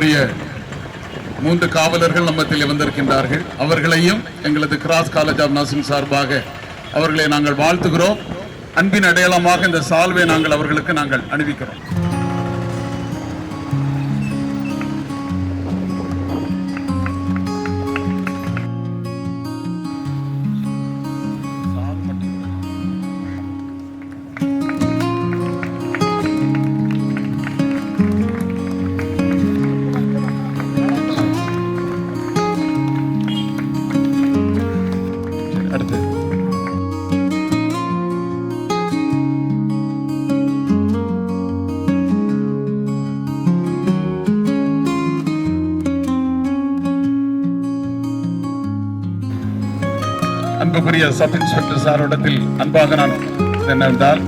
அன்புக்குரிய 3 காவலர்கள் நம்மத்தில் வந்திருக்கின்றார்கள். அவர்களையும் எங்களது கிராஸ் காலேஜ் ஆஃப் நர்சிங் சார்பாக அவர்களை நாங்கள் வாழ்த்துகிறோம். அன்பின் அடையாளமாக இந்த சால்வை நாங்கள் அவர்களுக்கு நாங்கள் அணிவிக்கிறோம். அடுத்து அன்புக்குரிய சப் இன்ஸ்பெக்டர் சாரோடத்தில் அன்பாக நான் என்னவென்றால்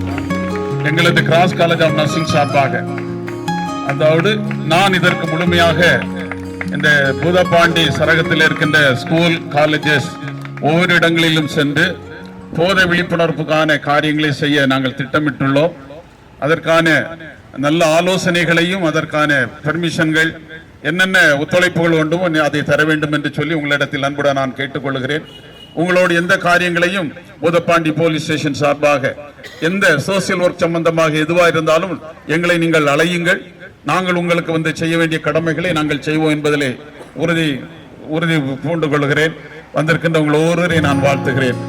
எங்களது கிராஸ் காலேஜ் ஆஃப் நர்சிங் சார்பாக அதோடு நான் இதற்கு முழுமையாக இந்த பூதப்பாண்டி சரகத்தில் இருக்கின்ற ஸ்கூல் காலேஜஸ் ஒவ்வொரு இடங்களிலும் சென்று போதை விழிப்புணர்வுக்கான காரியங்களை செய்ய நாங்கள் திட்டமிட்டுள்ளோம். அதற்கான நல்ல ஆலோசனைகளையும் அதற்கான பெர்மிஷன்கள் என்னென்ன ஒத்துழைப்புகள் வேண்டுமோ அதை தர வேண்டும் என்று சொல்லி உங்களிடத்தில் அன்புடன் நான் கேட்டுக்கொள்கிறேன். உங்களோடு எந்த காரியங்களையும் பூதப்பாண்டி போலீஸ் ஸ்டேஷன் சார்பாக எந்த சோசியல் ஒர்க் சம்பந்தமாக எதுவாக இருந்தாலும் எங்களை நீங்கள் அழையுங்கள். நாங்கள் உங்களுக்கு வந்து செய்ய வேண்டிய கடமைகளை நாங்கள் செய்வோம் என்பதிலே உறுதி பூண்டு கொள்கிறேன். வந்திருக்கின்ற உங்கள் ஒவ்வொருவரை நான் வாழ்த்துகிறேன்.